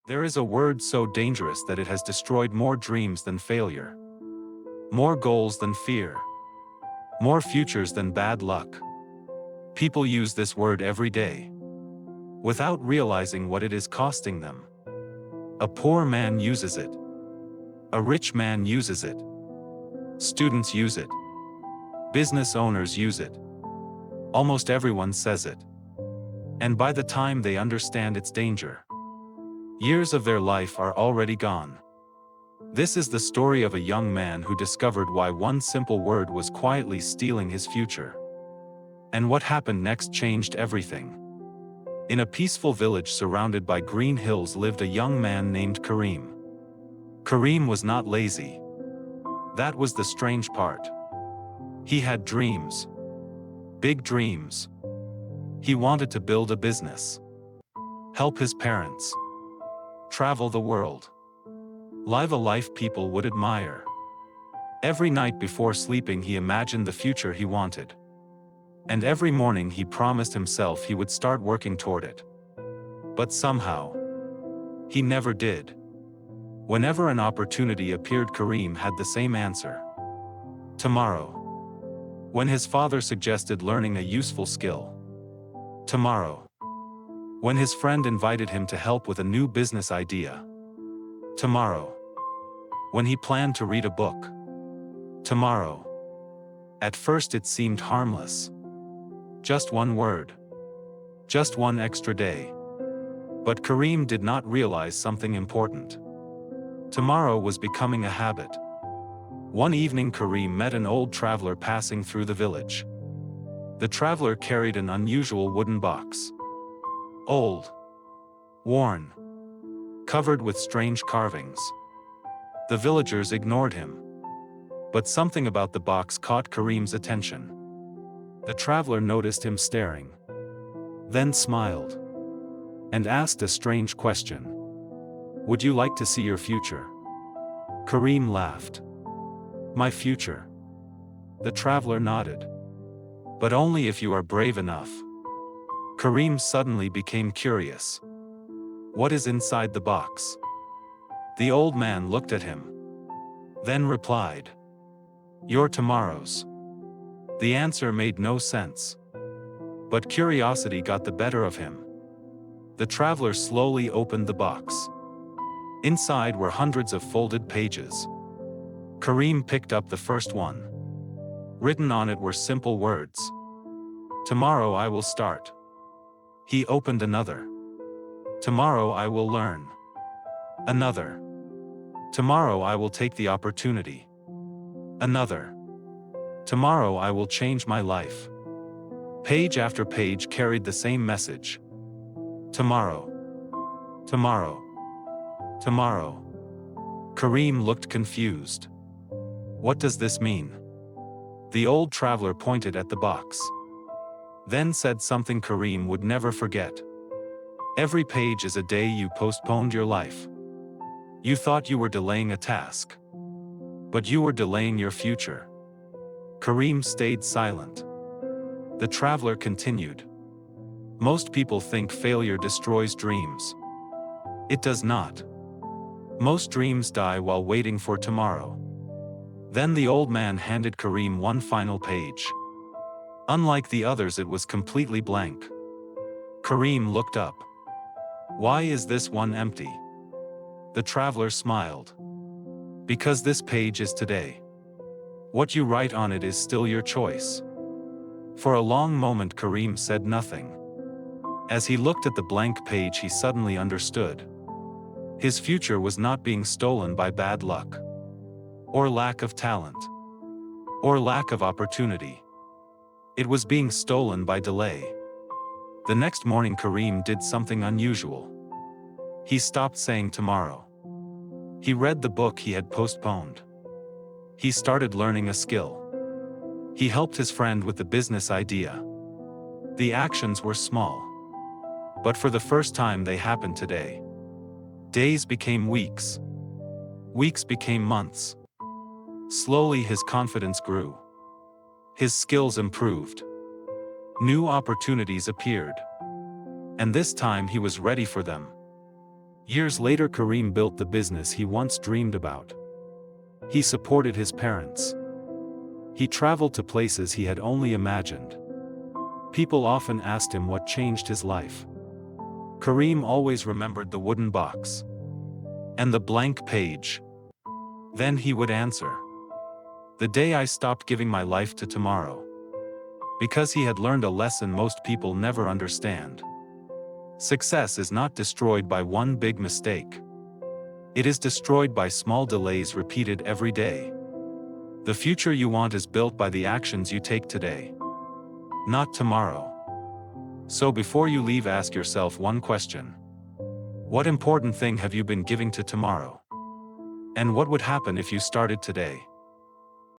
There is a word so dangerous that it has destroyed more dreams than failure, more goals than fear, more futures than bad luck. People use this word every day, without realizing what it is costing them. A poor man uses it. A rich man uses it. Students use it. Business owners use it. Almost everyone says it. And by the time they understand its danger, years of their life are already gone. This is the story of a young man who discovered why one simple word was quietly stealing his future. And what happened next changed everything. In a peaceful village surrounded by green hills lived a young man named Kareem. Kareem was not lazy. That was the strange part. He had dreams. Big dreams. He wanted to build a business, help his parents, travel the world, live a life people would admire. Every night before sleeping he imagined the future he wanted. And every morning he promised himself he would start working toward it. But somehow, he never did. Whenever an opportunity appeared, Kareem had the same answer: tomorrow. When his father suggested learning a useful skill: tomorrow. When his friend invited him to help with a new business idea: tomorrow. When he planned to read a book: tomorrow. At first it seemed harmless. Just one word. Just one extra day. But Kareem did not realize something important. Tomorrow was becoming a habit. One evening Kareem met an old traveler passing through the village. The traveler carried an unusual wooden box. Old. Worn. Covered with strange carvings. The villagers ignored him. But something about the box caught Kareem's attention. The traveler noticed him staring, then smiled, and asked a strange question. "Would you like to see your future?" Kareem laughed. "My future?" The traveler nodded. "But only if you are brave enough." Kareem suddenly became curious. "What is inside the box?" The old man looked at him, then replied, "Your tomorrows." The answer made no sense. But curiosity got the better of him. The traveler slowly opened the box. Inside were hundreds of folded pages. Kareem picked up the first one. Written on it were simple words: "Tomorrow I will start." He opened another. "Tomorrow I will learn." Another. "Tomorrow I will take the opportunity." Another. "Tomorrow I will change my life." Page after page carried the same message. Tomorrow. Tomorrow. Tomorrow. Kareem looked confused. "What does this mean?" The old traveler pointed at the box, then said something Kareem would never forget. "Every page is a day you postponed your life. You thought you were delaying a task, but you were delaying your future." Kareem stayed silent. The traveler continued. "Most people think failure destroys dreams. It does not. Most dreams die while waiting for tomorrow." Then the old man handed Kareem one final page. Unlike the others, it was completely blank. Kareem looked up. "Why is this one empty?" The traveler smiled. "Because this page is today. What you write on it is still your choice." For a long moment Kareem said nothing. As he looked at the blank page he suddenly understood. His future was not being stolen by bad luck, or lack of talent, or lack of opportunity. It was being stolen by delay. The next morning Kareem did something unusual. He stopped saying tomorrow. He read the book he had postponed. He started learning a skill. He helped his friend with the business idea. The actions were small, but for the first time they happened today. Days became weeks. Weeks became months. Slowly his confidence grew. His skills improved. New opportunities appeared. And this time he was ready for them. Years later, Kareem built the business he once dreamed about. He supported his parents. He traveled to places he had only imagined. People often asked him what changed his life. Kareem always remembered the wooden box and the blank page. Then he would answer, "The day I stopped giving my life to tomorrow." Because he had learned a lesson most people never understand. Success is not destroyed by one big mistake. It is destroyed by small delays repeated every day. The future you want is built by the actions you take today, not tomorrow. So before you leave, ask yourself one question. What important thing have you been giving to tomorrow? And what would happen if you started today?